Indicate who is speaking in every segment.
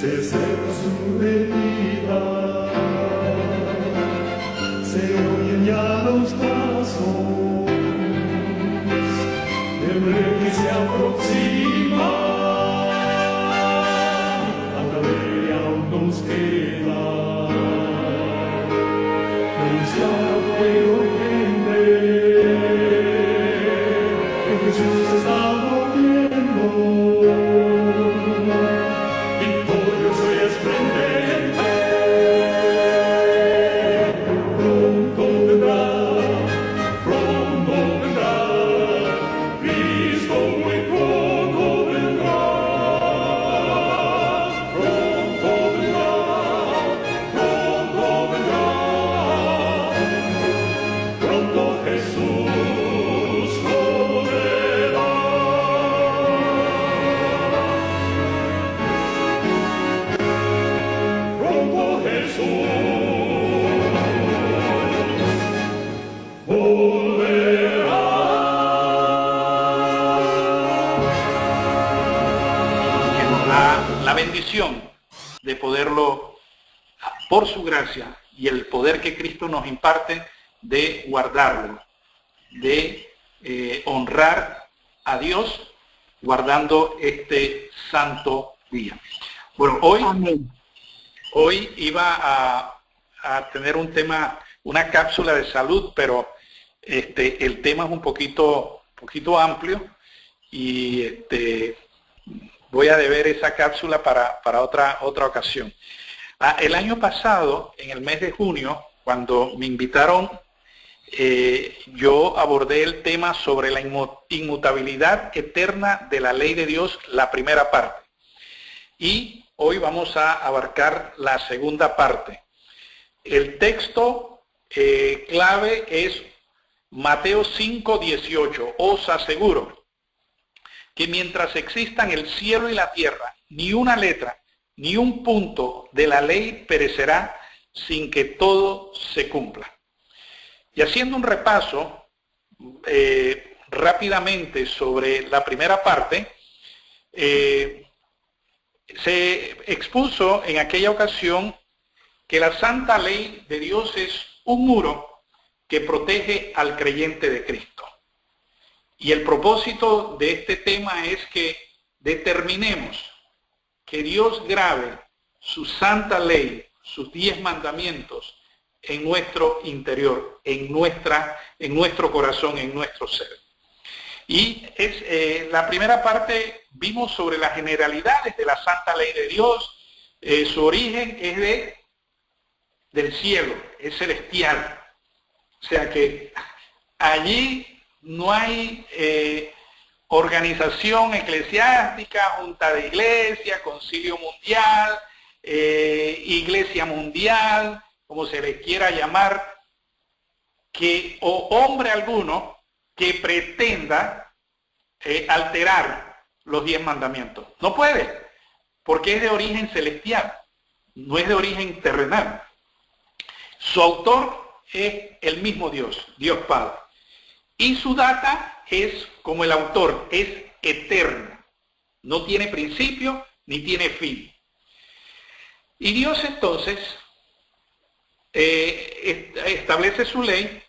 Speaker 1: se seca su herida, se oyen ya los pasos del rey que se aproxima, aunque aún nos queda anunciar al pueblo urgente que Jesús está volviendo. Victorioso y esplendente, pronto vendrá, Cristo muy pronto vendrá, pronto vendrá, pronto Jesús volverá. Pronto Jesús volverá.
Speaker 2: Tenemos la bendición de poderlo, por su gracia y el poder que Cristo nos imparte, de guardarlo, de honrar a Dios guardando este santo día. Bueno, hoy iba a tener un tema, una cápsula de salud, pero el tema es un poquito amplio y voy a deber esa cápsula para otra ocasión. El año pasado, en el mes de junio, cuando me invitaron, yo abordé el tema sobre la inmutabilidad eterna de la ley de Dios, la primera parte. Y hoy vamos a abarcar la segunda parte. El texto clave es Mateo 5:18. Os aseguro que mientras existan el cielo y la tierra, ni una letra, ni un punto de la ley perecerá sin que todo se cumpla. Y haciendo un repaso rápidamente sobre la primera parte, se expuso en aquella ocasión que la santa ley de Dios es un muro que protege al creyente de Cristo. Y el propósito de este tema es que determinemos que Dios grabe su santa ley, sus 10 mandamientos, en nuestro interior, en nuestro corazón, en nuestro ser. Y la primera parte vimos sobre las generalidades de la santa ley de Dios. Su origen es del cielo, es celestial. O sea que allí no hay organización eclesiástica, junta de iglesia, concilio mundial, iglesia mundial, como se les quiera llamar, o hombre alguno que pretenda alterar los 10 mandamientos. No puede, porque es de origen celestial, no es de origen terrenal. Su autor es el mismo Dios, Dios Padre. Y su data es como el autor, es eterna. No tiene principio ni tiene fin. Y Dios entonces establece su ley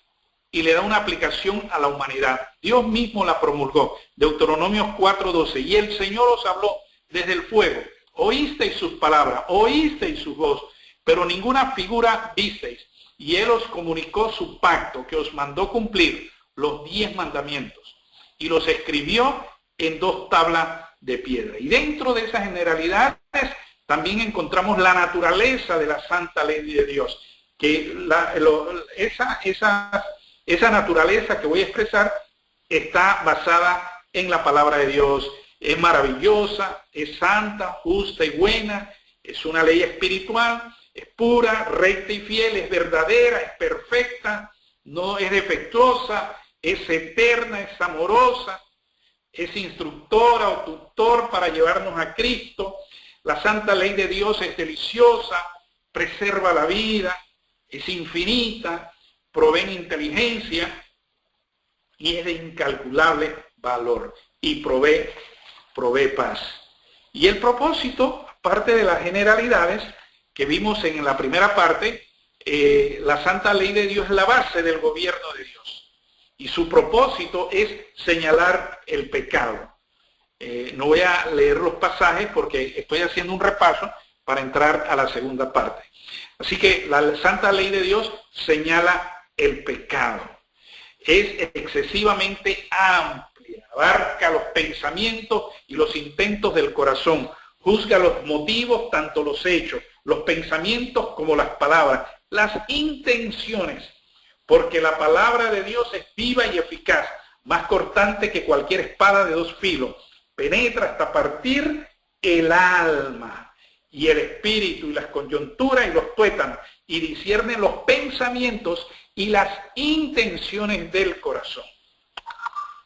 Speaker 2: y le da una aplicación a la humanidad. Dios mismo la promulgó. Deuteronomios 4:12. Y el Señor os habló desde el fuego. Oísteis sus palabras, oísteis su voz, pero ninguna figura visteis. Y Él os comunicó su pacto, que os mandó cumplir los 10 mandamientos. Y los escribió en 2 tablas de piedra. Y dentro de esas generalidades también encontramos la naturaleza de la santa ley de Dios. Que esa naturaleza que voy a expresar está basada en la palabra de Dios. Es maravillosa, es santa, justa y buena, es una ley espiritual, es pura, recta y fiel, es verdadera, es perfecta, no es defectuosa, es eterna, es amorosa, es instructora o tutor para llevarnos a Cristo. La santa ley de Dios es deliciosa, preserva la vida, es infinita, provee inteligencia y es de incalculable valor y provee paz. Y el propósito aparte de las generalidades que vimos en la primera parte, la santa ley de Dios es la base del gobierno de Dios. Y su propósito es señalar el pecado. No voy a leer los pasajes porque estoy haciendo un repaso para entrar a la segunda parte. Así que la santa ley de Dios señala el pecado. Es excesivamente amplia, abarca los pensamientos y los intentos del corazón, juzga los motivos, tanto los hechos, los pensamientos como las palabras, las intenciones, porque la palabra de Dios es viva y eficaz, más cortante que cualquier espada de dos filos, penetra hasta partir el alma y el espíritu y las coyunturas y los tuétanos, y discierne los pensamientos y las intenciones del corazón.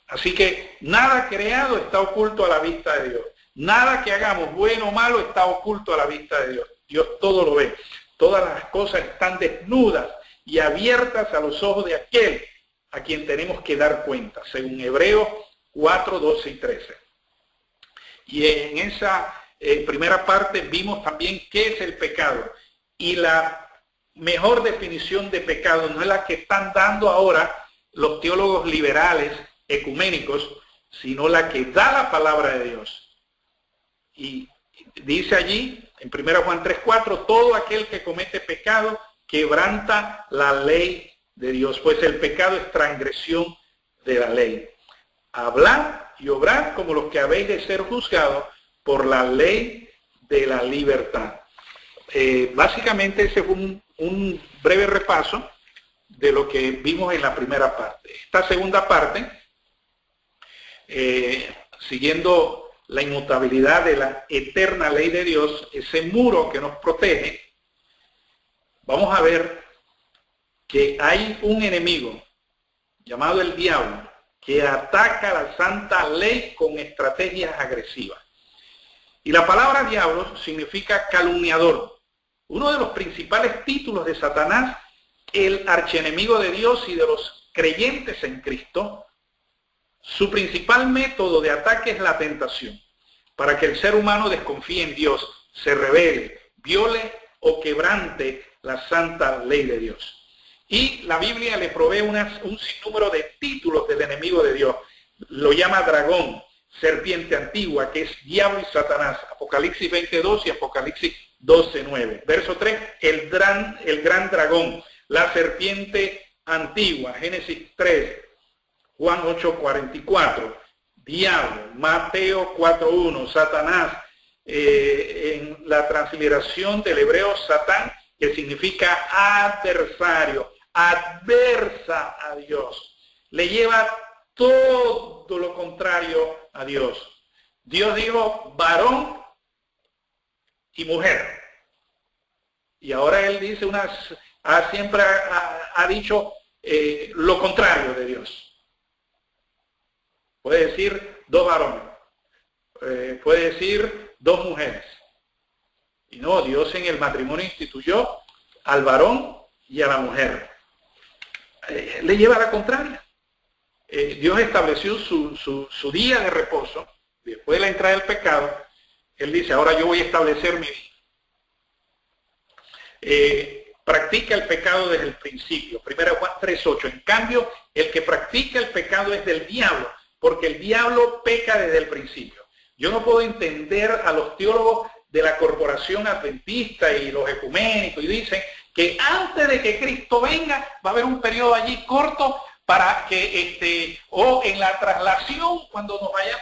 Speaker 2: Así que nada creado está oculto a la vista de Dios. Nada que hagamos, bueno o malo, está oculto a la vista de Dios. Dios todo lo ve. Todas las cosas están desnudas y abiertas a los ojos de aquel a quien tenemos que dar cuenta, según Hebreos 4, 12 y 13. Y en esa primera parte vimos también qué es el pecado. Y la mejor definición de pecado no es la que están dando ahora los teólogos liberales, ecuménicos, sino la que da la palabra de Dios. Y dice allí, en 1 Juan 3:4, todo aquel que comete pecado quebranta la ley de Dios, pues el pecado es transgresión de la ley. Hablad y obrad como los que habéis de ser juzgados por la ley de la libertad. Básicamente ese fue un breve repaso de lo que vimos en la primera parte. Esta segunda parte, siguiendo la inmutabilidad de la eterna ley de Dios, ese muro que nos protege, vamos a ver que hay un enemigo llamado el diablo que ataca la santa ley con estrategias agresivas. Y la palabra diablo significa calumniador. Uno de los principales títulos de Satanás, el archienemigo de Dios y de los creyentes en Cristo, su principal método de ataque es la tentación, para que el ser humano desconfíe en Dios, se rebele, viole o quebrante la santa ley de Dios. Y la Biblia le provee un sinnúmero de títulos del enemigo de Dios. Lo llama dragón, serpiente antigua, que es diablo y Satanás. Apocalipsis 20:2 y Apocalipsis 12:9. Verso 3, el gran dragón, la serpiente antigua. Génesis 3, Juan 8:44. Diablo, Mateo 4:1, Satanás, en la transliteración del hebreo Satán, que significa adversario, adversa a Dios, le lleva todo lo contrario a Dios. Dios dijo varón y mujer, y ahora él dice siempre ha dicho lo contrario de Dios. Puede decir dos varones, puede decir dos mujeres. Y no, Dios en el matrimonio instituyó al varón y a la mujer. Le lleva a la contraria. Dios estableció su día de reposo, después de la entrada del pecado. Él dice, ahora yo voy a establecer mi vida. Practica el pecado desde el principio. 1 Juan 3:8. En cambio, el que practica el pecado es del diablo, porque el diablo peca desde el principio. Yo no puedo entender a los teólogos de la corporación adventista y los ecuménicos, y dicen que antes de que Cristo venga va a haber un periodo allí corto para que, o en la traslación cuando nos vaya,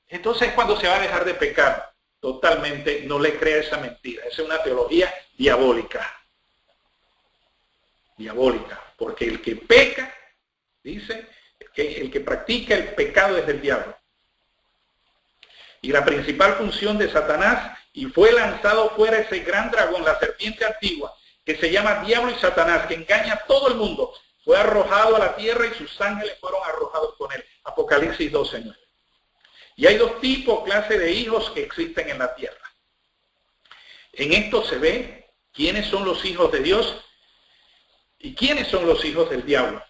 Speaker 2: entonces cuando se va a dejar de pecar. Totalmente no le crea esa mentira. Esa es una teología diabólica. Diabólica, porque el que peca, dice, que el que practica el pecado es del diablo. Y la principal función de Satanás, y fue lanzado fuera ese gran dragón, la serpiente antigua, que se llama Diablo y Satanás, que engaña a todo el mundo, fue arrojado a la tierra y sus ángeles fueron arrojados con él. Apocalipsis 12:9. Y hay dos tipos, clase de hijos que existen en la tierra. En esto se ve quiénes son los hijos de Dios y quiénes son los hijos del diablo.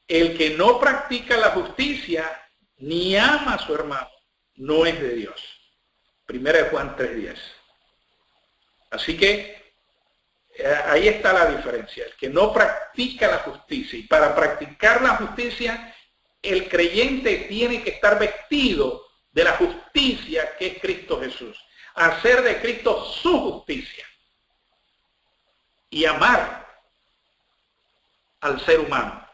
Speaker 2: El que no practica la justicia ni ama a su hermano no es de Dios. 1 Juan 3:10. Así que ahí está la diferencia, el que no practica la justicia. Y para practicar la justicia, el creyente tiene que estar vestido de la justicia que es Cristo Jesús. Hacer de Cristo su justicia. Y amar al ser humano,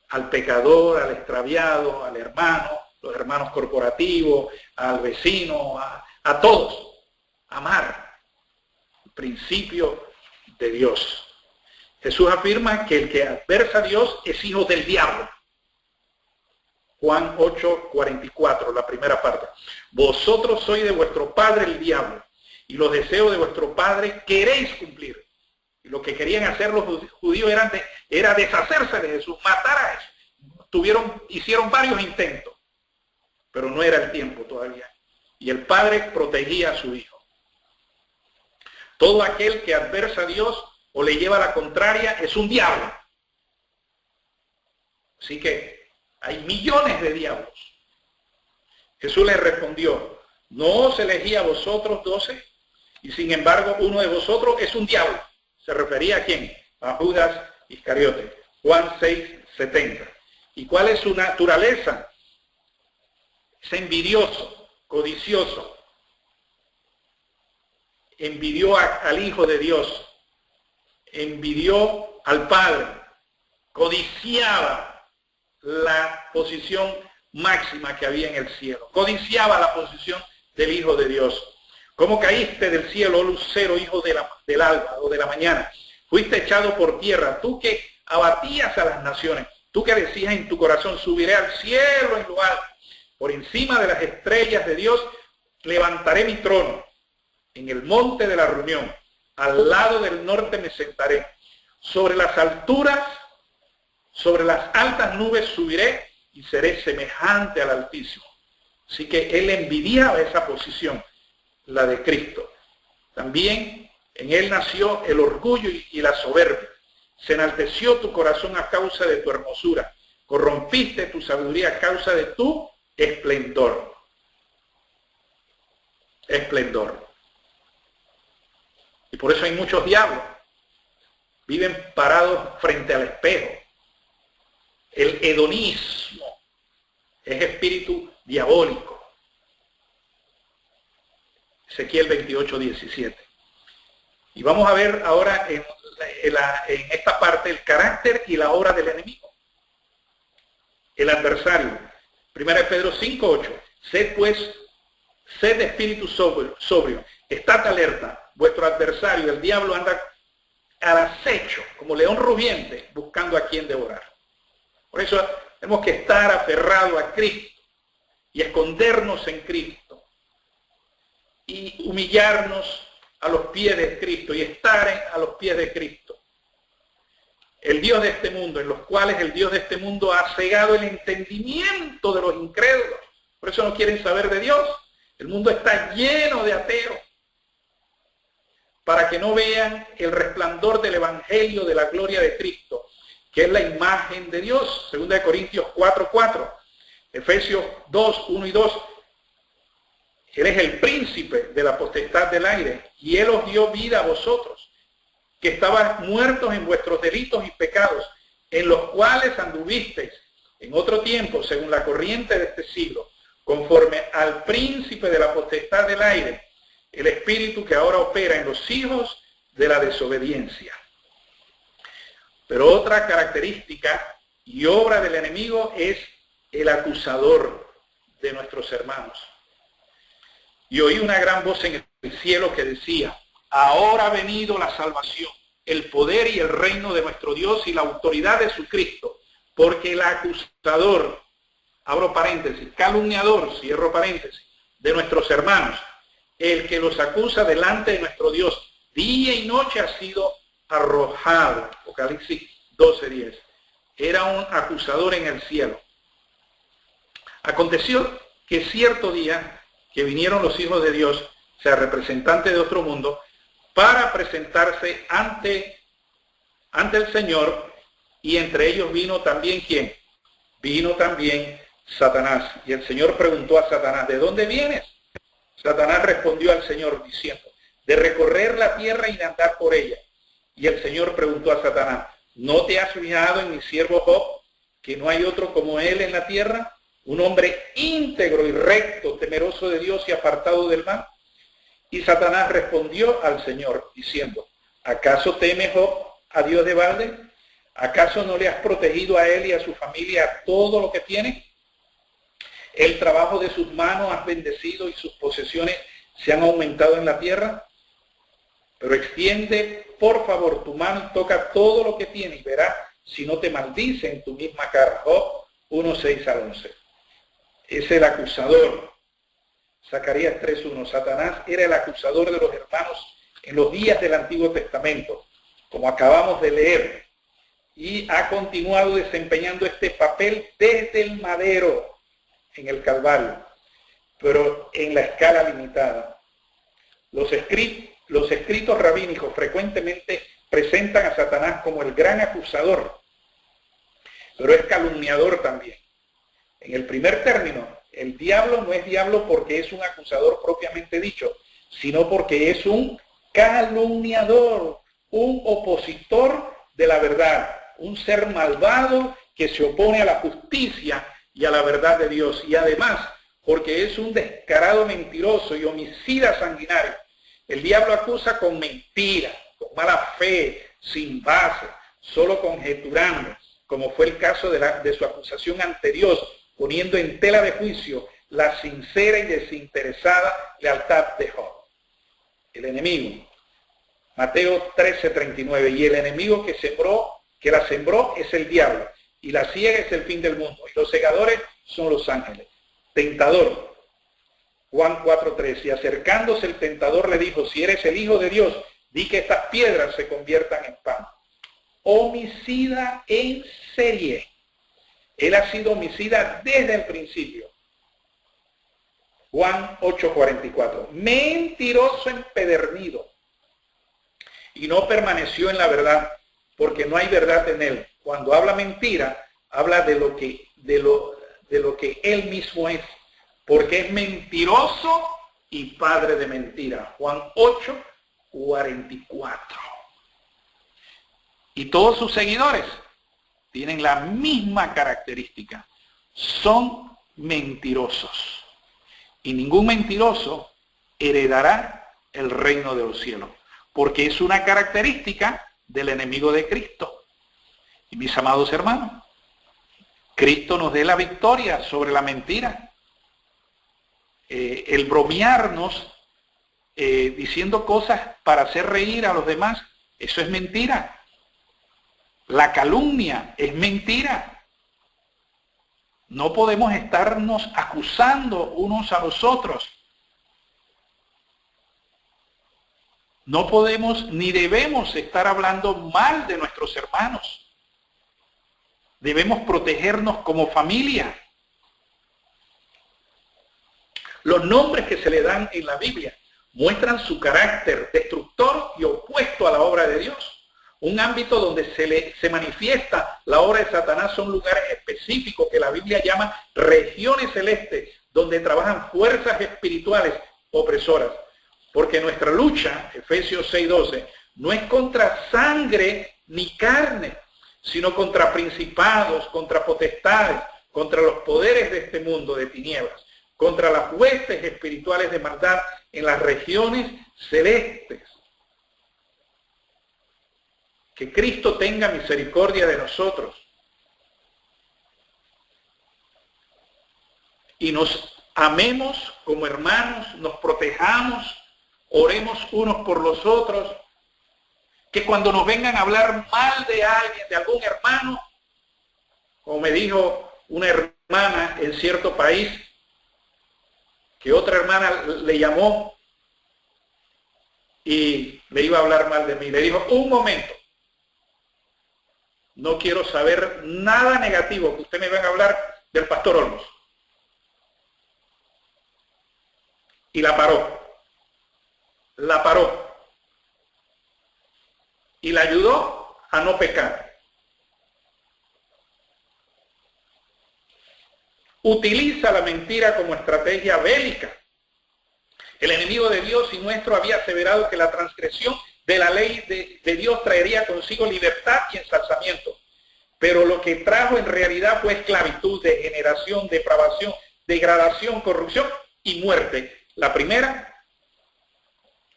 Speaker 2: al pecador, al extraviado, al hermano, los hermanos corporativos, al vecino, a todos. Amar. El principio de Dios. Jesús afirma que el que adversa a Dios es hijo del diablo. Juan 8:44, la primera parte. Vosotros sois de vuestro padre el diablo, y los deseos de vuestro padre queréis cumplir. Y lo que querían hacer los judíos era deshacerse de Jesús, matar a Jesús. Hicieron varios intentos, pero no era el tiempo todavía. Y el padre protegía a su hijo. Todo aquel que adversa a Dios o le lleva la contraria es un diablo. Así que hay millones de diablos. Jesús les respondió, ¿no os elegí a vosotros 12? Y sin embargo uno de vosotros es un diablo. ¿Se refería a quién? A Judas Iscariote. Juan 6:70. ¿Y cuál es su naturaleza? Es envidioso, codicioso. Envidió al Hijo de Dios. Envidió al Padre. Codiciaba la posición máxima que había en el cielo. Codiciaba la posición del Hijo de Dios. ¿Cómo caíste del cielo, oh lucero, hijo del alba o de la mañana? Fuiste echado por tierra, tú que abatías a las naciones, tú que decías en tu corazón, subiré al cielo en lo alto, por encima de las estrellas de Dios, levantaré mi trono. En el monte de la reunión, al lado del norte me sentaré. Sobre las alturas, sobre las altas nubes subiré y seré semejante al Altísimo. Así que él envidiaba esa posición, la de Cristo. También en él nació el orgullo y la soberbia. Se enalteció tu corazón a causa de tu hermosura. Corrompiste tu sabiduría a causa de tu esplendor. Esplendor. Y por eso hay muchos diablos. Viven parados frente al espejo. El hedonismo es espíritu diabólico. Ezequiel 28:17. Y vamos a ver ahora en esta parte el carácter y la obra del enemigo. El adversario. 1 Pedro 5:8. Sed de espíritu sobrio. Estad alerta. Vuestro adversario, el diablo, anda al acecho, como león rugiente, buscando a quien devorar. Por eso tenemos que estar aferrados a Cristo y escondernos en Cristo y humillarnos a los pies de Cristo y estar a los pies de Cristo. El Dios de este mundo, en los cuales el Dios de este mundo ha cegado el entendimiento de los incrédulos. Por eso no quieren saber de Dios. El mundo está lleno de ateos, para que no vean el resplandor del Evangelio de la gloria de Cristo, que es la imagen de Dios. 2 Corintios 4:4, Efesios 2:1 y 2. Él es el príncipe de la potestad del aire, y Él os dio vida a vosotros, que estabais muertos en vuestros delitos y pecados, en los cuales anduvisteis en otro tiempo, según la corriente de este siglo, conforme al príncipe de la potestad del aire, el espíritu que ahora opera en los hijos de la desobediencia. Pero otra característica y obra del enemigo es el acusador de nuestros hermanos. Y oí una gran voz en el cielo que decía, ahora ha venido la salvación, el poder y el reino de nuestro Dios y la autoridad de su Cristo, porque el acusador, abro paréntesis, calumniador, cierro paréntesis, de nuestros hermanos, el que los acusa delante de nuestro Dios, día y noche ha sido arrojado. Apocalipsis 12:10. Era un acusador en el cielo. Aconteció que cierto día que vinieron los hijos de Dios, o sea, representantes de otro mundo, para presentarse ante el Señor, y entre ellos vino también ¿quién? Vino también Satanás. Y el Señor preguntó a Satanás, ¿de dónde vienes? Satanás respondió al Señor diciendo, de recorrer la tierra y de andar por ella. Y el Señor preguntó a Satanás, ¿no te has fijado en mi siervo Job, que no hay otro como él en la tierra? Un hombre íntegro y recto, temeroso de Dios y apartado del mal. Y Satanás respondió al Señor, diciendo, ¿acaso teme Job a Dios de balde? ¿Acaso no le has protegido a él y a su familia todo lo que tiene? El trabajo de sus manos has bendecido y sus posesiones se han aumentado en la tierra. Pero extiende, por favor, tu mano y toca todo lo que tiene y verás si no te maldice en tu misma cara. Job 1:6 al 11. Es el acusador. Zacarías 3:1. Satanás era el acusador de los hermanos en los días del Antiguo Testamento, como acabamos de leer, y ha continuado desempeñando este papel desde el madero en el Calvario, pero en la escala limitada. Los escritos rabínicos frecuentemente presentan a Satanás como el gran acusador, pero es calumniador también. En el primer término, el diablo no es diablo porque es un acusador propiamente dicho, sino porque es un calumniador, un opositor de la verdad, un ser malvado que se opone a la justicia y a la verdad de Dios. Y además, porque es un descarado mentiroso y homicida sanguinario. El diablo acusa con mentira, con mala fe, sin base, solo conjeturando, como fue el caso de su acusación anterior, poniendo en tela de juicio la sincera y desinteresada lealtad de Job. El enemigo, Mateo 13:39, y el enemigo que la sembró es el diablo, y la siega es el fin del mundo, y los segadores son los ángeles. Tentador, Juan 4:3, y acercándose el tentador le dijo, si eres el Hijo de Dios, di que estas piedras se conviertan en pan. Homicida en serie. Él ha sido homicida desde el principio. Juan 8:44. Mentiroso empedernido. Y no permaneció en la verdad, porque no hay verdad en él. Cuando habla mentira, habla de lo que él mismo es, porque es mentiroso y padre de mentira. Juan 8:44. Y todos sus seguidores tienen la misma característica. Son mentirosos. Y ningún mentiroso heredará el reino de los cielos, porque es una característica del enemigo de Cristo. Y mis amados hermanos, Cristo nos dé la victoria sobre la mentira. El bromearnos diciendo cosas para hacer reír a los demás, eso es mentira. La calumnia es mentira. No podemos estarnos acusando unos a los otros. No podemos ni debemos estar hablando mal de nuestros hermanos. Debemos protegernos como familia. Los nombres que se le dan en la Biblia muestran su carácter destructor y opuesto a la obra de Dios. Un ámbito donde se manifiesta la obra de Satanás son lugares específicos que la Biblia llama regiones celestes, donde trabajan fuerzas espirituales opresoras. Porque nuestra lucha, Efesios 6:12, no es contra sangre ni carne, sino contra principados, contra potestades, contra los poderes de este mundo de tinieblas, contra las huestes espirituales de maldad en las regiones celestes. Que Cristo tenga misericordia de nosotros y nos amemos como hermanos, nos protejamos, oremos unos por los otros, que cuando nos vengan a hablar mal de alguien, de algún hermano, como me dijo una hermana en cierto país, que otra hermana le llamó y le iba a hablar mal de mí, le dijo, un momento, no quiero saber nada negativo que usted me venga a hablar del pastor Olmos. Y la paró. La paró. Y la ayudó a no pecar. Utiliza la mentira como estrategia bélica El enemigo de Dios y nuestro había aseverado que la transgresión de la ley de Dios traería consigo libertad y ensalzamiento. Pero lo que trajo en realidad fue esclavitud, degeneración, depravación, degradación, corrupción y muerte. La primera,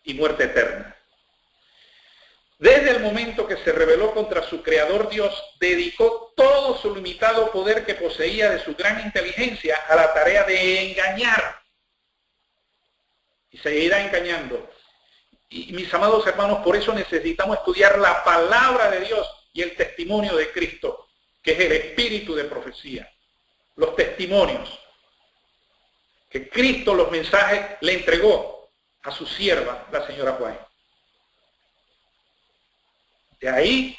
Speaker 2: y muerte eterna. Desde el momento que se rebeló contra su creador Dios, dedicó todo su limitado poder que poseía de su gran inteligencia a la tarea de engañar. Y seguirá engañando. Y mis amados hermanos, por eso necesitamos estudiar la palabra de Dios y el testimonio de Cristo, que es el espíritu de profecía. Los testimonios que Cristo, los mensajes, le entregó a su sierva, la señora Juan. De ahí,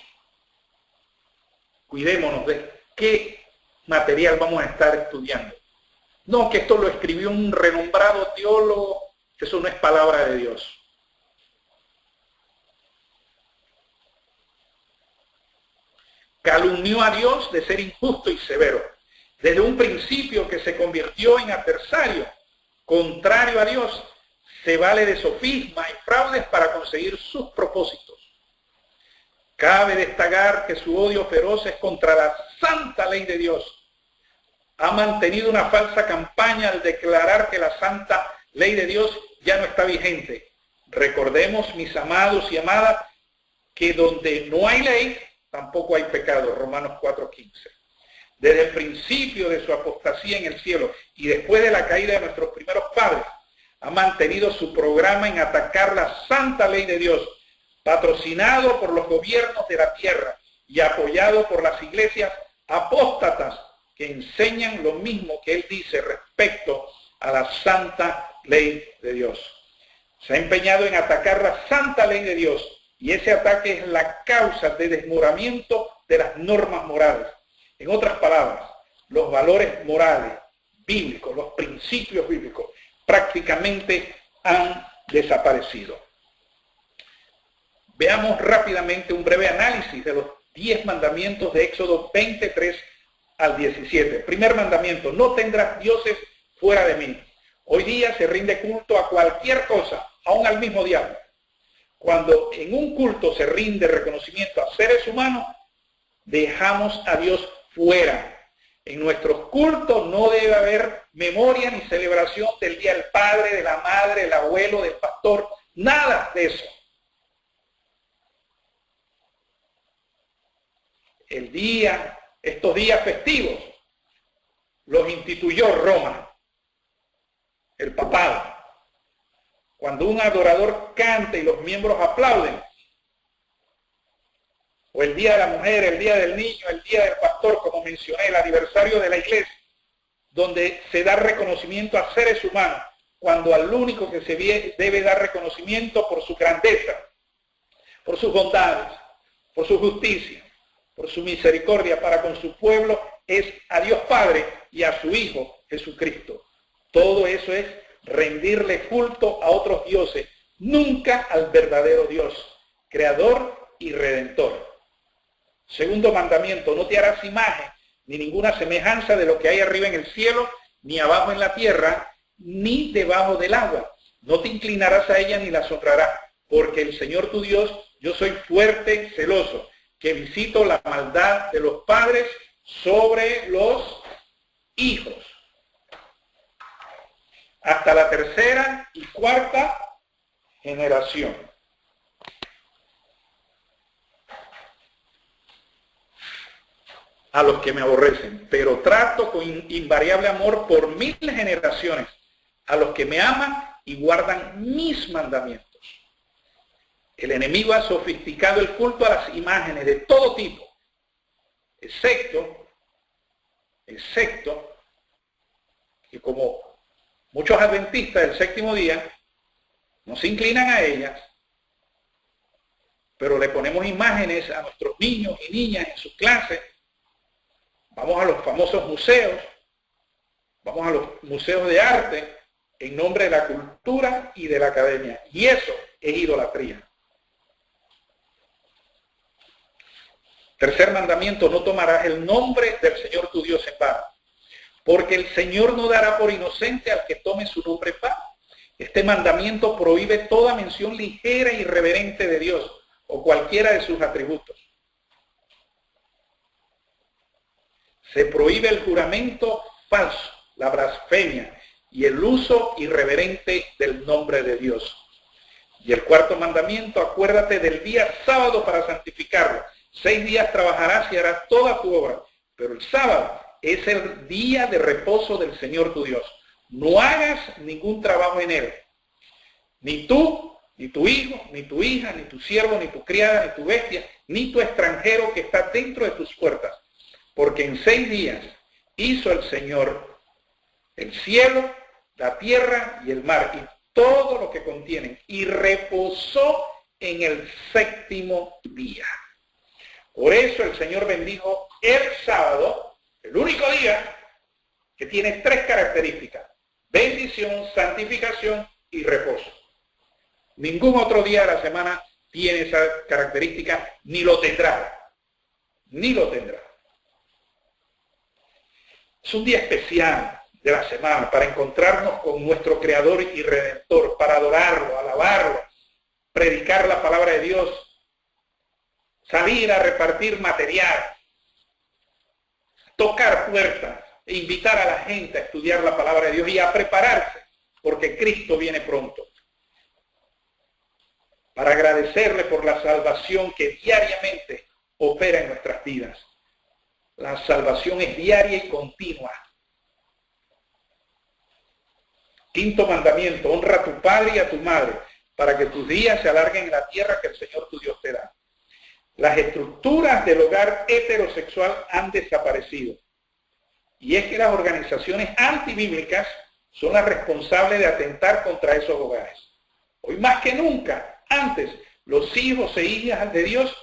Speaker 2: cuidémonos de qué material vamos a estar estudiando. No que esto lo escribió un renombrado teólogo, eso no es palabra de Dios. Calumnió a Dios de ser injusto y severo. Desde un principio que se convirtió en adversario, contrario a Dios, se vale de sofismas y fraudes para conseguir sus propósitos. Cabe destacar que su odio feroz es contra la santa ley de Dios. Ha mantenido una falsa campaña al declarar que la santa ley de Dios ya no está vigente. Recordemos, mis amados y amadas, que donde no hay ley, tampoco hay pecado. Romanos 4:15. Desde el principio de su apostasía en el cielo y después de la caída de nuestros primeros padres, ha mantenido su programa en atacar la santa ley de Dios, patrocinado por los gobiernos de la tierra y apoyado por las iglesias apóstatas que enseñan lo mismo que él dice respecto a la santa ley de Dios. Se ha empeñado en atacar la santa ley de Dios y ese ataque es la causa de desmoramiento de las normas morales. En otras palabras, los valores morales bíblicos, los principios bíblicos, prácticamente han desaparecido. Veamos rápidamente un breve análisis de los 10 mandamientos de Éxodo 23 al 17. Primer mandamiento: no tendrás dioses fuera de mí. Hoy día se rinde culto a cualquier cosa, aún al mismo diablo. Cuando en un culto se rinde reconocimiento a seres humanos, dejamos a Dios fuera. En nuestros cultos no debe haber memoria ni celebración del día del padre, de la madre, del abuelo, del pastor, nada de eso. Estos días festivos los instituyó Roma, el papado. Cuando un adorador canta y los miembros aplauden, o el día de la mujer, el día del niño, el día del pastor, como mencioné, el aniversario de la iglesia, donde se da reconocimiento a seres humanos, cuando al único que se debe dar reconocimiento por su grandeza, por sus bondades, por su justicia, por su misericordia para con su pueblo, es a Dios Padre y a su Hijo Jesucristo. Todo eso es rendirle culto a otros dioses, nunca al verdadero Dios, creador y redentor. Segundo mandamiento: no te harás imagen ni ninguna semejanza de lo que hay arriba en el cielo, ni abajo en la tierra, ni debajo del agua. No te inclinarás a ella ni las honrarás, porque el Señor tu Dios, yo soy fuerte, celoso, que visito la maldad de los padres sobre los hijos, hasta la tercera y cuarta generación. A los que me aborrecen, pero trato con invariable amor por 1000 generaciones a los que me aman y guardan mis mandamientos. El enemigo ha sofisticado el culto a las imágenes de todo tipo, excepto que como muchos adventistas del séptimo día no se inclinan a ellas, pero le ponemos imágenes a nuestros niños y niñas en sus clases. Vamos a los famosos museos, vamos a los museos de arte en nombre de la cultura y de la academia. Y eso es idolatría. Tercer mandamiento: no tomarás el nombre del Señor tu Dios en vano, porque el Señor no dará por inocente al que tome su nombre en vano. Este mandamiento prohíbe toda mención ligera e irreverente de Dios o cualquiera de sus atributos. Se prohíbe el juramento falso, la blasfemia y el uso irreverente del nombre de Dios. Y el cuarto mandamiento, acuérdate del día sábado para santificarlo. 6 días trabajarás y harás toda tu obra, pero el sábado es el día de reposo del Señor tu Dios. No hagas ningún trabajo en él. Ni tú, ni tu hijo, ni tu hija, ni tu siervo, ni tu criada, ni tu bestia, ni tu extranjero que está dentro de tus puertas. Porque en 6 días hizo el Señor el cielo, la tierra y el mar, y todo lo que contienen, y reposó en el 7º día. Por eso el Señor bendijo el sábado, el único día que tiene 3 características: bendición, santificación y reposo. Ningún otro día de la semana tiene esa característica, ni lo tendrá. Ni lo tendrá. Es un día especial de la semana para encontrarnos con nuestro Creador y Redentor, para adorarlo, alabarlo, predicar la palabra de Dios, salir a repartir material, tocar puertas e invitar a la gente a estudiar la palabra de Dios y a prepararse, porque Cristo viene pronto. Para agradecerle por la salvación que diariamente opera en nuestras vidas. La salvación es diaria y continua. 5º mandamiento, honra a tu padre y a tu madre, para que tus días se alarguen en la tierra que el Señor tu Dios te da. Las estructuras del hogar heterosexual han desaparecido. Y es que las organizaciones antibíblicas son las responsables de atentar contra esos hogares. Hoy más que nunca, antes, los hijos e hijas de Dios,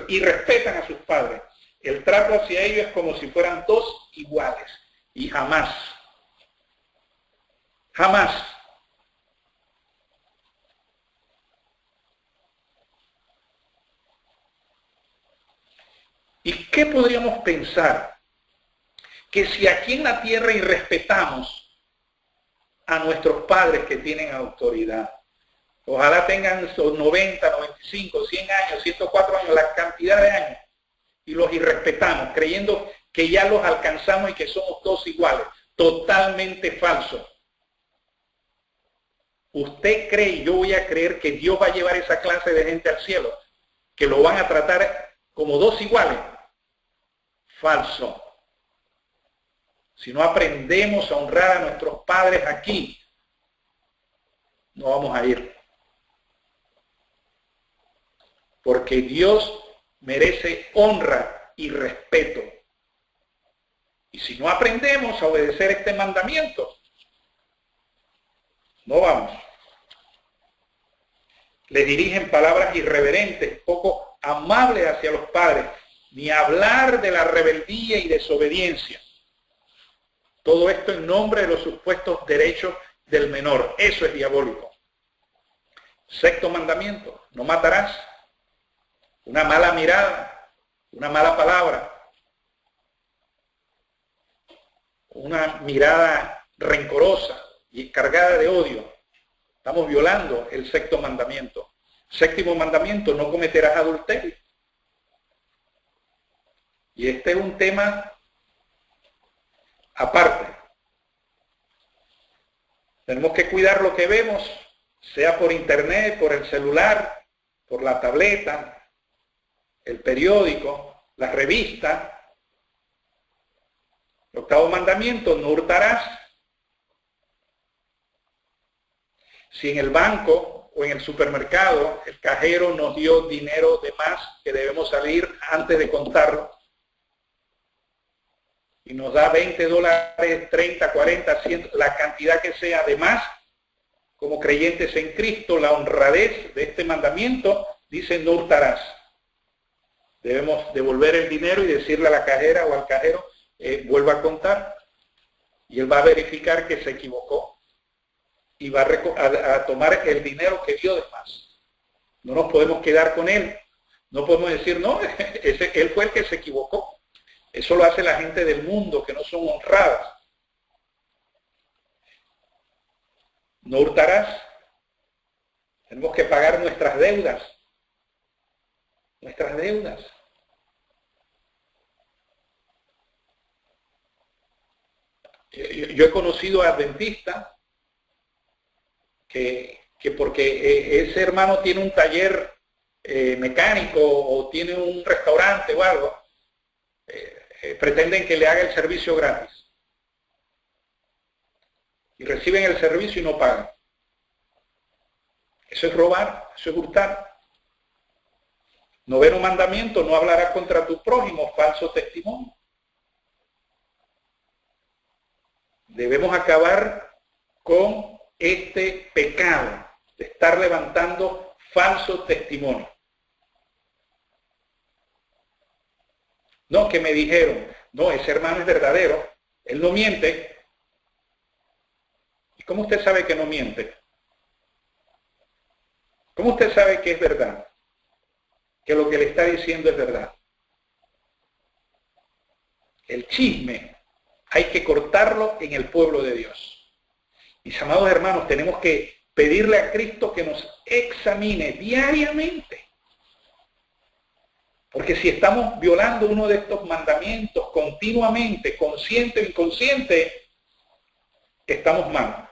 Speaker 2: y respetan a sus padres. El trato hacia ellos es como si fueran 2 iguales. Y jamás ¿Y qué podríamos pensar? Que si aquí en la tierra irrespetamos a nuestros padres que tienen autoridad, ojalá tengan 90, 95, 100 años, 104 años, la cantidad de años, y los irrespetamos, creyendo que ya los alcanzamos y que somos todos iguales. Totalmente falso. ¿Usted cree, y yo voy a creer, que Dios va a llevar esa clase de gente al cielo? ¿Que lo van a tratar como 2 iguales? Falso. Si no aprendemos a honrar a nuestros padres aquí, no vamos a ir. Porque Dios merece honra y respeto. Y si no aprendemos a obedecer este mandamiento, no vamos. Le dirigen palabras irreverentes, poco amables hacia los padres, ni hablar de la rebeldía y desobediencia. Todo esto en nombre de los supuestos derechos del menor. Eso es diabólico. 6º mandamiento, no matarás. Una mala mirada, una mala palabra, una mirada rencorosa y cargada de odio. Estamos violando el 6º mandamiento. 7º mandamiento, no cometerás adulterio. Y este es un tema aparte. Tenemos que cuidar lo que vemos, sea por internet, por el celular, por la tableta, el periódico, la revista. El 8º mandamiento, no hurtarás. Si en el banco o en el supermercado el cajero nos dio dinero de más que debemos salir antes de contarlo, y nos da $20, 30, 40, 100, la cantidad que sea de más, como creyentes en Cristo, la honradez de este mandamiento dice no hurtarás. Debemos devolver el dinero y decirle a la cajera o al cajero, vuelva a contar, y él va a verificar que se equivocó y va a tomar el dinero que dio de más. No nos podemos quedar con él. No podemos decir, no, él fue el que se equivocó. Eso lo hace la gente del mundo, que no son honradas. No hurtarás. Tenemos que pagar nuestras deudas. Nuestras deudas. Yo he conocido a adventistas que porque ese hermano tiene un taller mecánico o tiene un restaurante o algo, pretenden que le haga el servicio gratis. Y reciben el servicio y no pagan. Eso es robar, eso es hurtar. Noveno mandamiento, no hablarás contra tu prójimo, falso testimonio. Debemos acabar con este pecado de estar levantando falsos testimonios. No, que me dijeron, no, ese hermano es verdadero, él no miente. ¿Y cómo usted sabe que no miente? ¿Cómo usted sabe que es verdad? Que lo que le está diciendo es verdad. El chisme hay que cortarlo en el pueblo de Dios. Mis amados hermanos, tenemos que pedirle a Cristo que nos examine diariamente. Porque si estamos violando uno de estos mandamientos continuamente, consciente o inconsciente, estamos mal.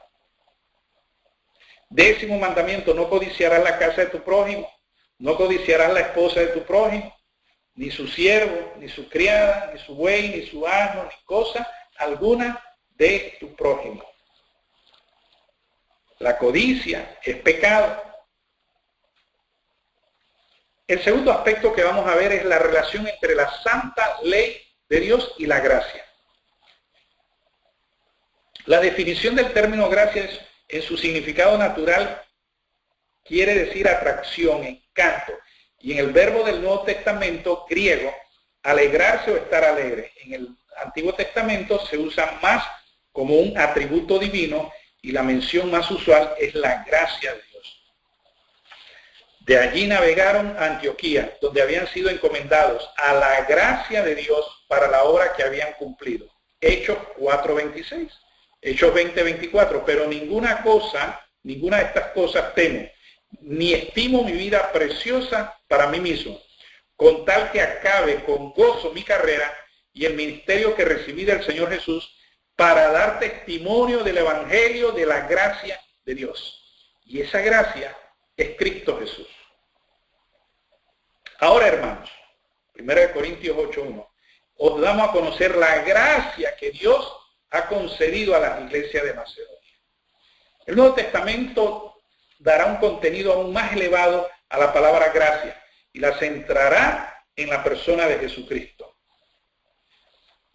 Speaker 2: 10º mandamiento, no codiciarás la casa de tu prójimo, no codiciarás la esposa de tu prójimo, ni su siervo, ni su criada, ni su buey, ni su asno, ni cosa alguna de tu prójimo. La codicia es pecado. El segundo aspecto que vamos a ver es la relación entre la santa ley de Dios y la gracia. La definición del término gracia es, en su significado natural, quiere decir atracción, encanto. Y en el verbo del Nuevo Testamento griego, alegrarse o estar alegre. En el Antiguo Testamento se usa más como un atributo divino y la mención más usual es la gracia de Dios. De allí navegaron a Antioquía, donde habían sido encomendados a la gracia de Dios para la obra que habían cumplido. Hechos 4:26, Hechos 20:24, pero ninguna de estas cosas temo, ni estimo mi vida preciosa para mí mismo, con tal que acabe con gozo mi carrera y el ministerio que recibí del Señor Jesús para dar testimonio del Evangelio de la gracia de Dios. Y esa gracia es Cristo Jesús. Ahora, hermanos, 1 Corintios 8:1, os damos a conocer la gracia que Dios ha concedido a las iglesias de Macedonia. El Nuevo Testamento dará un contenido aún más elevado a la palabra gracia y la centrará en la persona de Jesucristo.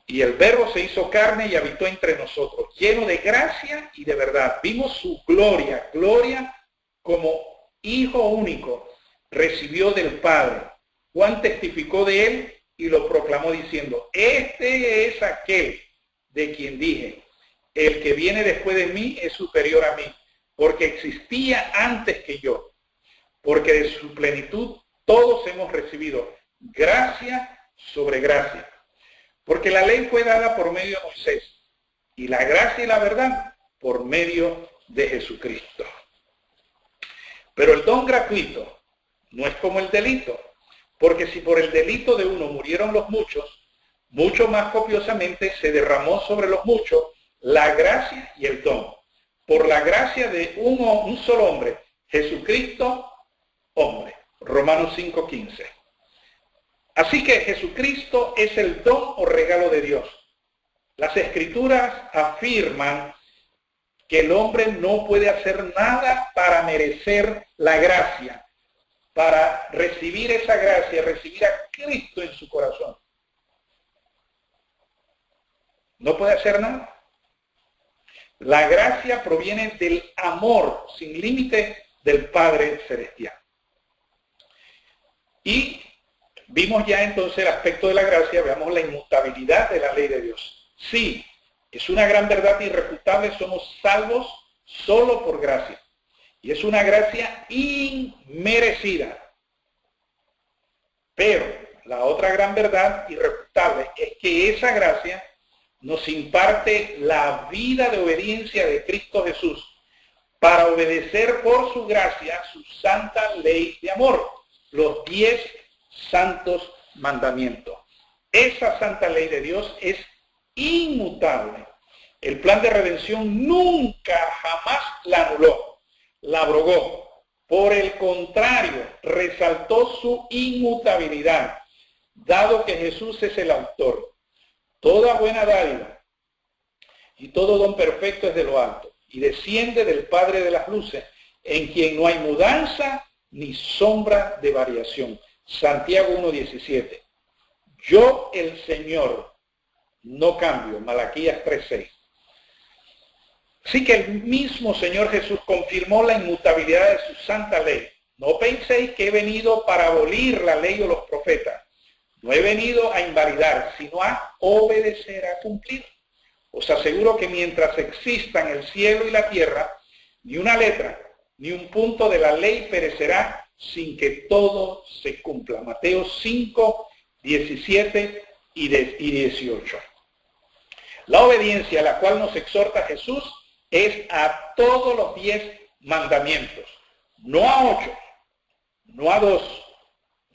Speaker 2: Y el Verbo se hizo carne y habitó entre nosotros, lleno de gracia y de verdad. Vimos su gloria, gloria como Hijo único, recibió del Padre. Juan testificó de él y lo proclamó diciendo, este es aquel de quien dije, el que viene después de mí es superior a mí, porque existía antes que yo, porque de su plenitud todos hemos recibido gracia sobre gracia. Porque la ley fue dada por medio de Moisés, y la gracia y la verdad por medio de Jesucristo. Pero el don gratuito no es como el delito, porque si por el delito de uno murieron los muchos, mucho más copiosamente se derramó sobre los muchos la gracia y el don. Por la gracia de un solo hombre, Jesucristo, hombre. Romanos 5:15. Así que Jesucristo es el don o regalo de Dios. Las Escrituras afirman que el hombre no puede hacer nada para merecer la gracia, para recibir esa gracia, recibir a Cristo en su corazón. No puede hacer nada. La gracia proviene del amor sin límite del Padre Celestial. Y vimos ya entonces el aspecto de la gracia, veamos la inmutabilidad de la ley de Dios. Sí, es una gran verdad irrefutable, somos salvos solo por gracia. Y es una gracia inmerecida. Pero la otra gran verdad irrefutable es que esa gracia nos imparte la vida de obediencia de Cristo Jesús para obedecer por su gracia su santa ley de amor, los 10 santos mandamientos. Esa santa ley de Dios es inmutable. El plan de redención nunca, jamás la anuló, la abrogó. Por el contrario, resaltó su inmutabilidad, dado que Jesús es el autor. Toda buena dádiva y todo don perfecto es de lo alto y desciende del Padre de las luces, en quien no hay mudanza ni sombra de variación. Santiago 1:17. Yo, el Señor, no cambio. Malaquías 3:6. Así que el mismo Señor Jesús confirmó la inmutabilidad de su santa ley. No penséis que he venido para abolir la ley o los profetas. No he venido a invalidar, sino a obedecer, a cumplir. Os aseguro que mientras existan el cielo y la tierra, ni una letra, ni un punto de la ley perecerá sin que todo se cumpla. Mateo 5:17 y 18. La obediencia a la cual nos exhorta Jesús es a todos los 10 mandamientos, no a 8, no a 2,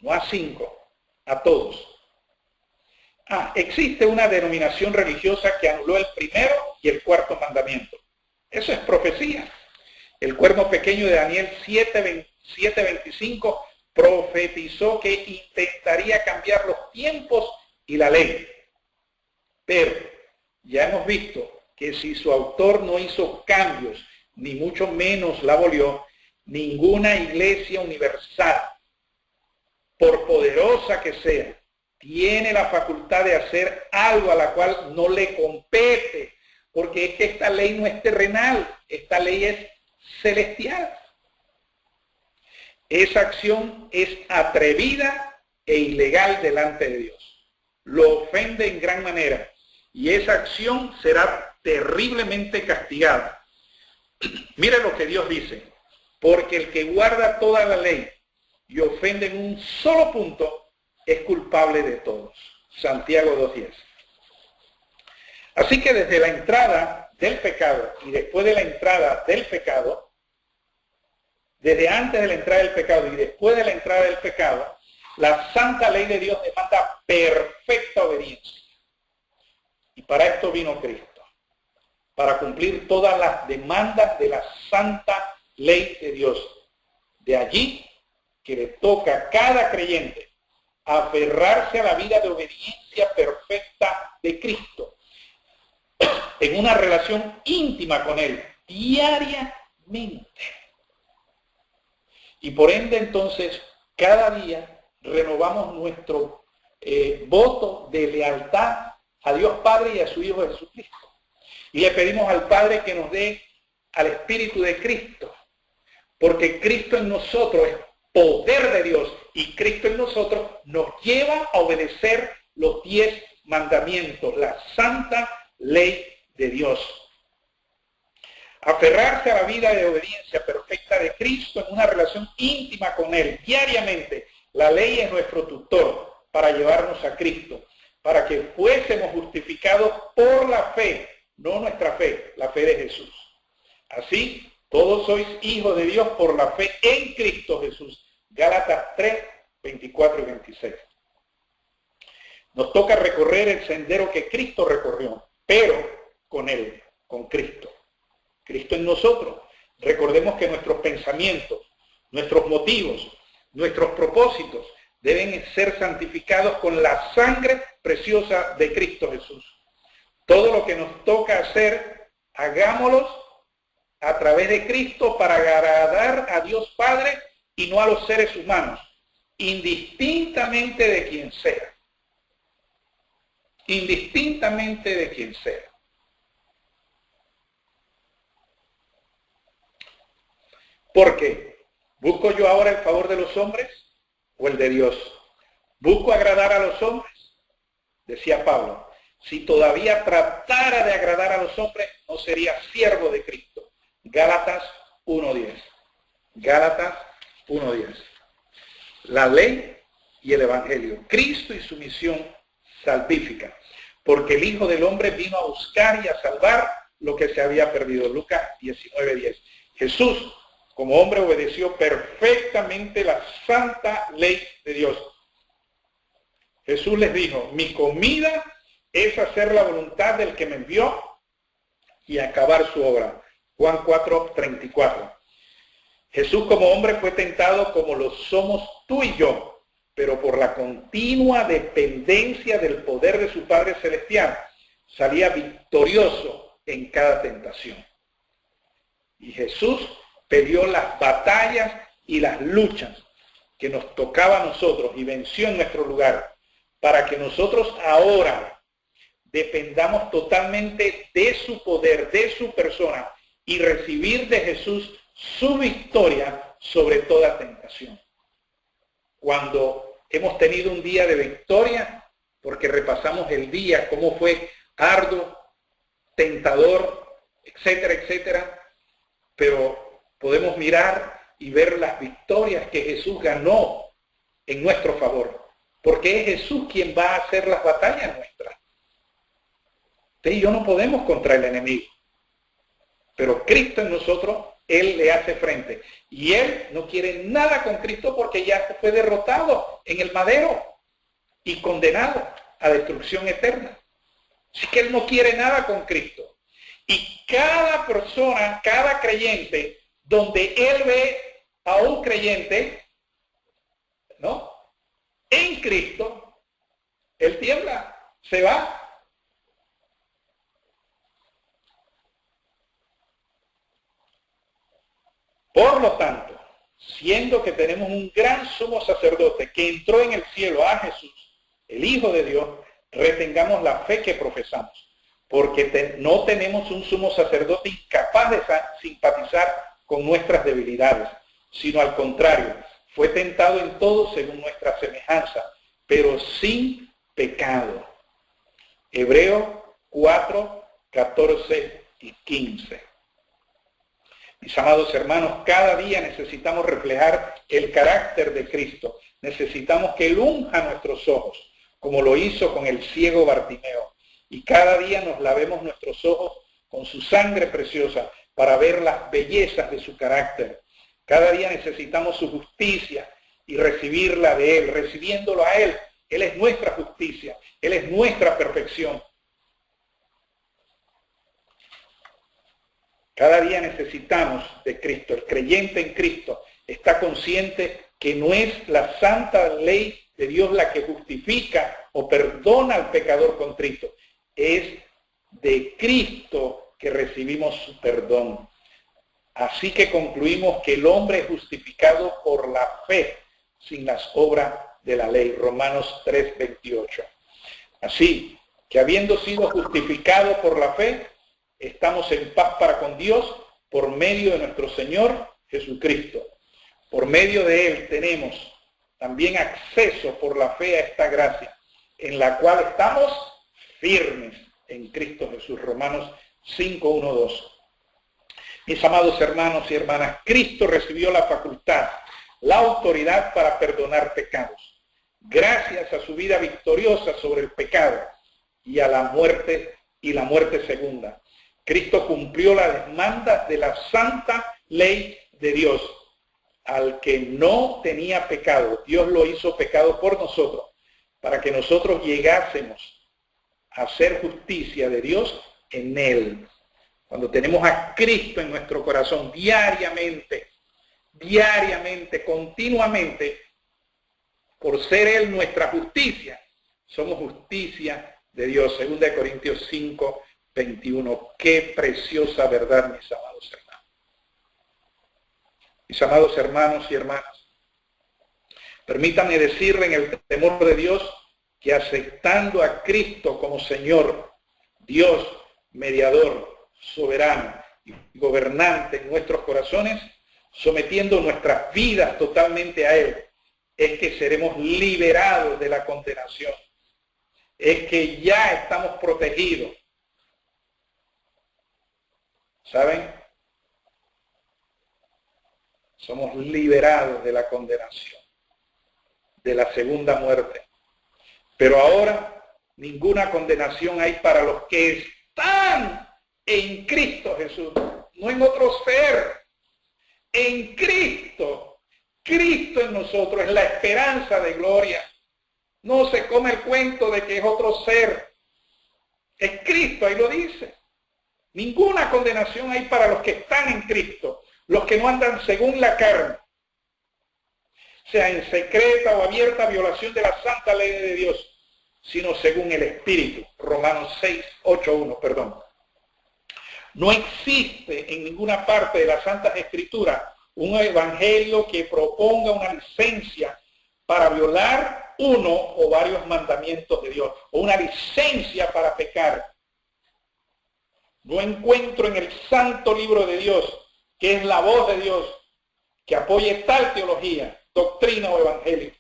Speaker 2: no a 5, a todos. Existe una denominación religiosa que anuló el primero y el cuarto mandamiento. Eso es profecía. El cuerno pequeño de Daniel 7:25 profetizó que intentaría cambiar los tiempos y la ley. Pero ya hemos visto que si su autor no hizo cambios, ni mucho menos la abolió, ninguna iglesia universal, por poderosa que sea, tiene la facultad de hacer algo a la cual no le compete, porque es que esta ley no es terrenal, esta ley es celestial. Esa acción es atrevida e ilegal delante de Dios. Lo ofende en gran manera y esa acción será terriblemente castigada. Mire lo que Dios dice: porque el que guarda toda la ley y ofende en un solo punto es culpable de todos. Santiago 2:10. Así que desde la entrada del pecado y después de la entrada del pecado, desde antes de la entrada del pecado y después de la entrada del pecado, la santa ley de Dios demanda perfecta obediencia. Y para esto vino Cristo, para cumplir todas las demandas de la santa ley de Dios. De allí que le toca a cada creyente aferrarse a la vida de obediencia perfecta de Cristo, en una relación íntima con Él, diariamente. Y por ende entonces, cada día renovamos nuestro voto de lealtad a Dios Padre y a su Hijo Jesucristo. Y le pedimos al Padre que nos dé al Espíritu de Cristo, porque Cristo en nosotros es poder de Dios y Cristo en nosotros nos lleva a obedecer los 10 mandamientos, la santa ley de Dios. Aferrarse a la vida de obediencia perfecta de Cristo en una relación íntima con Él diariamente. La ley es nuestro tutor para llevarnos a Cristo, para que fuésemos justificados por la fe, no nuestra fe, la fe de Jesús. Así, todos sois hijos de Dios por la fe en Cristo Jesús. Gálatas 3:24 y 26. Nos toca recorrer el sendero que Cristo recorrió, pero con Él, con Cristo. Cristo en nosotros. Recordemos que nuestros pensamientos, nuestros motivos, nuestros propósitos deben ser santificados con la sangre preciosa de Cristo Jesús. Todo lo que nos toca hacer, hagámoslo a través de Cristo para agradar a Dios Padre y no a los seres humanos, indistintamente de quien sea. Indistintamente de quien sea. ¿Por qué? ¿Busco yo ahora el favor de los hombres o el de Dios? ¿Busco agradar a los hombres? Decía Pablo, si todavía tratara de agradar a los hombres, no sería siervo de Cristo. Gálatas 1:10. Gálatas 1:10. La ley y el evangelio. Cristo y su misión salvífica. Porque el Hijo del Hombre vino a buscar y a salvar lo que se había perdido. Lucas 19:10. Jesús, como hombre, obedeció perfectamente la santa ley de Dios. Jesús les dijo, mi comida es hacer la voluntad del que me envió y acabar su obra. Juan 4:34. Jesús como hombre fue tentado como lo somos tú y yo, pero por la continua dependencia del poder de su Padre Celestial, salía victorioso en cada tentación. Y Jesús peleó las batallas y las luchas que nos tocaba a nosotros y venció en nuestro lugar, para que nosotros ahora dependamos totalmente de su poder, de su persona, y recibir de Jesús su victoria sobre toda tentación. Cuando hemos tenido un día de victoria, porque repasamos el día, cómo fue arduo, tentador, etcétera, etcétera, pero podemos mirar y ver las victorias que Jesús ganó en nuestro favor, porque es Jesús quien va a hacer las batallas nuestras. Usted y yo no podemos contra el enemigo, pero Cristo en nosotros, Él le hace frente. Y Él no quiere nada con Cristo porque ya fue derrotado en el madero y condenado a destrucción eterna. Así que Él no quiere nada con Cristo. Y cada persona, cada creyente, donde Él ve a un creyente, ¿no?, en Cristo, Él tiembla, se va. Por lo tanto, siendo que tenemos un gran sumo sacerdote que entró en el cielo, a Jesús, el Hijo de Dios, retengamos la fe que profesamos, porque no tenemos un sumo sacerdote incapaz de simpatizar con nuestras debilidades, sino al contrario, fue tentado en todo según nuestra semejanza, pero sin pecado. Hebreos 4, 14 y 15. Mis amados hermanos, cada día necesitamos reflejar el carácter de Cristo. Necesitamos que Él unja nuestros ojos, como lo hizo con el ciego Bartimeo. Y cada día nos lavemos nuestros ojos con su sangre preciosa para ver las bellezas de su carácter. Cada día necesitamos su justicia y recibirla de Él, recibiéndolo a Él. Él es nuestra justicia, Él es nuestra perfección. Cada día necesitamos de Cristo. El creyente en Cristo está consciente que no es la santa ley de Dios la que justifica o perdona al pecador contrito. Es de Cristo que recibimos su perdón. Así que concluimos que el hombre es justificado por la fe, sin las obras de la ley. Romanos 3:28. Así que habiendo sido justificado por la fe, estamos en paz para con Dios por medio de nuestro Señor Jesucristo. Por medio de Él tenemos también acceso por la fe a esta gracia, en la cual estamos firmes en Cristo Jesús. Romanos 5:1-2. Mis amados hermanos y hermanas, Cristo recibió la facultad, la autoridad para perdonar pecados, gracias a su vida victoriosa sobre el pecado y a la muerte segunda. Cristo cumplió las demandas de la santa ley de Dios. Al que no tenía pecado, Dios lo hizo pecado por nosotros, para que nosotros llegásemos a hacer justicia de Dios en Él. Cuando tenemos a Cristo en nuestro corazón diariamente, continuamente, por ser Él nuestra justicia, somos justicia de Dios. 2 Corintios 5:21. Qué preciosa verdad, mis amados hermanos. Mis amados hermanos y hermanas, permítanme decirle en el temor de Dios que aceptando a Cristo como Señor, Dios, mediador, soberano y gobernante en nuestros corazones, sometiendo nuestras vidas totalmente a Él, es que seremos liberados de la condenación. Es que ya estamos protegidos. ¿Saben? Somos liberados de la condenación, de la segunda muerte. Pero ahora ninguna condenación hay para los que están en Cristo Jesús, no en otro ser, en Cristo. Cristo en nosotros es la esperanza de gloria. No se come el cuento de que es otro ser. Es Cristo, ahí lo dice. Ninguna condenación hay para los que están en Cristo, los que no andan según la carne, sea en secreta o abierta violación de la santa ley de Dios, sino según el Espíritu. Romanos 6:8:1, perdón. No existe en ninguna parte de las Santas Escrituras un evangelio que proponga una licencia para violar uno o varios mandamientos de Dios, o una licencia para pecar. No encuentro en el santo libro de Dios, que es la voz de Dios, que apoye tal teología, doctrina o evangelio.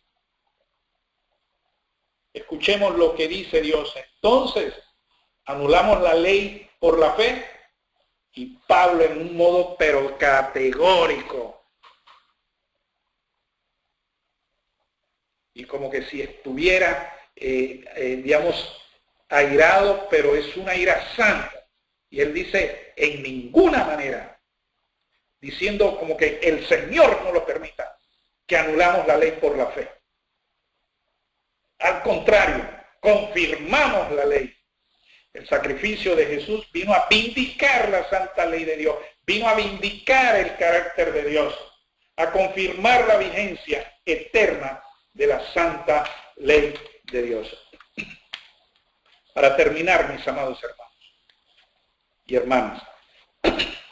Speaker 2: Escuchemos lo que dice Dios. Entonces, anulamos la ley por la fe. Y Pablo en un modo pero categórico. Y como que si estuviera, digamos, airado, pero es una ira santa. Y él dice, en ninguna manera, diciendo como que el Señor no lo permita, que anulamos la ley por la fe. Al contrario, confirmamos la ley. El sacrificio de Jesús vino a vindicar la santa ley de Dios, vino a vindicar el carácter de Dios, a confirmar la vigencia eterna de la santa ley de Dios. Para terminar, mis amados hermanos y hermanas,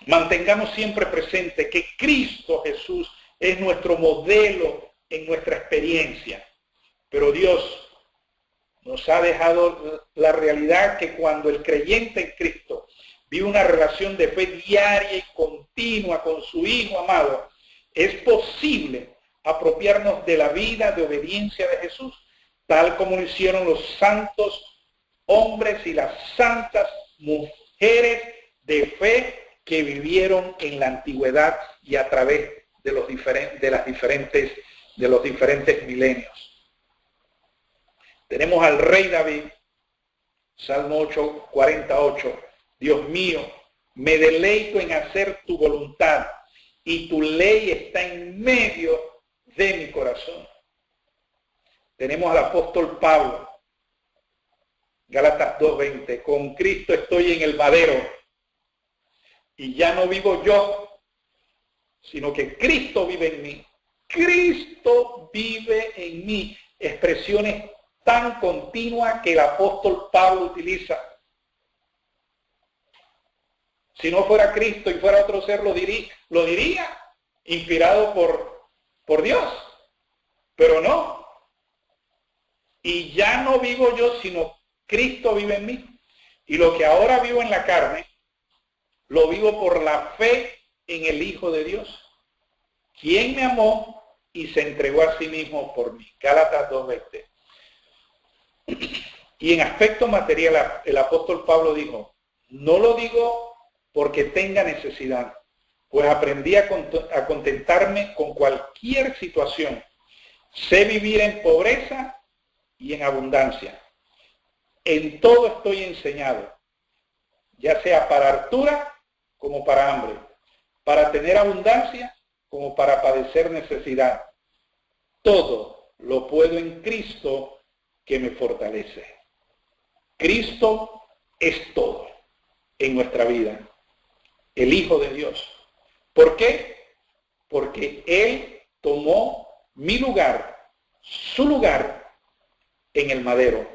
Speaker 2: mantengamos siempre presente que Cristo Jesús es nuestro modelo en nuestra experiencia, pero Dios nos ha dejado la realidad que cuando el creyente en Cristo vive una relación de fe diaria y continua con su Hijo amado, es posible apropiarnos de la vida de obediencia de Jesús, tal como lo hicieron los santos hombres y las santas mujeres de fe que vivieron en la antigüedad y a través de los diferentes milenios. Tenemos al rey David, Salmo 8:48, Dios mío, me deleito en hacer tu voluntad y tu ley está en medio de mi corazón. Tenemos al apóstol Pablo, Gálatas 2:20, con Cristo estoy en el madero y ya no vivo yo, sino que Cristo vive en mí. Cristo vive en mí. Expresiones tan continua que el apóstol Pablo utiliza. Si no fuera Cristo y fuera otro ser, lo diría, inspirado por Dios, pero no. Y ya no vivo yo, sino Cristo vive en mí. Y lo que ahora vivo en la carne, lo vivo por la fe en el Hijo de Dios, quien me amó y se entregó a sí mismo por mí. Gálatas 2:20. Y en aspecto material, el apóstol Pablo dijo, no lo digo porque tenga necesidad, pues aprendí a contentarme con cualquier situación. Sé vivir en pobreza y en abundancia. En todo estoy enseñado, ya sea para hartura como para hambre, para tener abundancia como para padecer necesidad. Todo lo puedo en Cristo que me fortalece. Cristo es todo en nuestra vida. El Hijo de Dios. ¿Por qué? Porque Él tomó mi lugar, su lugar en el madero.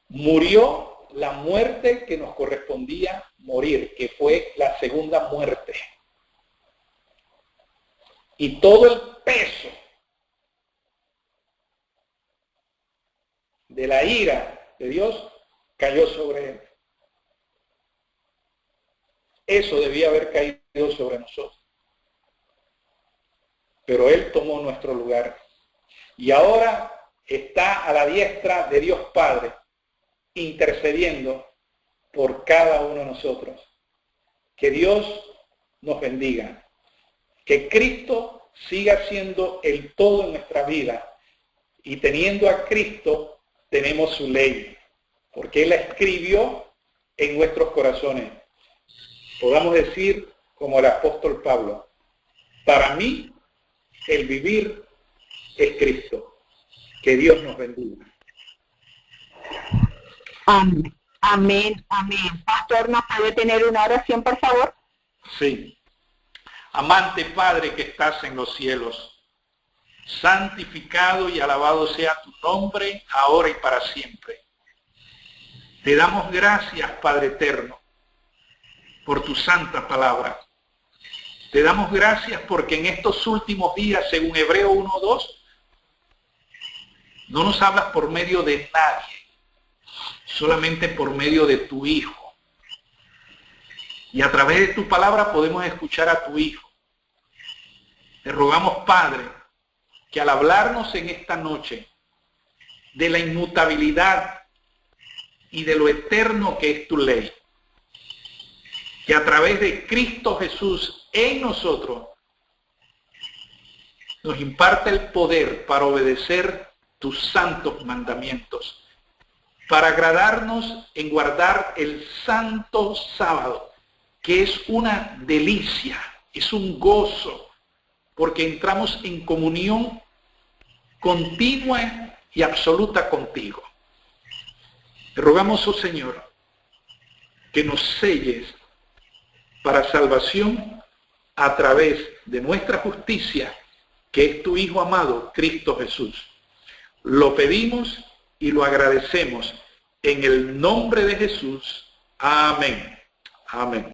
Speaker 2: Murió la muerte que nos correspondía morir, que fue la segunda muerte. Y todo el peso de la ira de Dios cayó sobre Él. Eso debía haber caído sobre nosotros. Pero Él tomó nuestro lugar. Y ahora está a la diestra de Dios Padre, intercediendo por cada uno de nosotros. Que Dios nos bendiga. Que Cristo siga siendo el todo en nuestra vida. Y teniendo a Cristo, tenemos su ley, porque Él la escribió en nuestros corazones. Podamos decir, como el apóstol Pablo, Para mí, el vivir es Cristo. Que Dios nos bendiga.
Speaker 3: Amén, amén, amén. Pastor, ¿nos puede tener una oración, por favor?
Speaker 2: Sí. Amante Padre que estás en los cielos, santificado y alabado sea tu nombre, ahora y para siempre. Te damos gracias, Padre eterno, por tu santa palabra. Te damos gracias porque en estos últimos días, según Hebreo 1:2, no nos hablas por medio de nadie, solamente por medio de tu Hijo. Y a través de tu palabra podemos escuchar a tu Hijo. Te rogamos, Padre, que al hablarnos en esta noche de la inmutabilidad y de lo eterno que es tu ley, que a través de Cristo Jesús en nosotros nos imparte el poder para obedecer tus santos mandamientos, para agradarnos en guardar el santo sábado, que es una delicia, es un gozo, porque entramos en comunión continua y absoluta contigo. Te rogamos, oh Señor, que nos selles para salvación a través de nuestra justicia, que es tu Hijo amado, Cristo Jesús. Lo pedimos y lo agradecemos en el nombre de Jesús. Amén. Amén.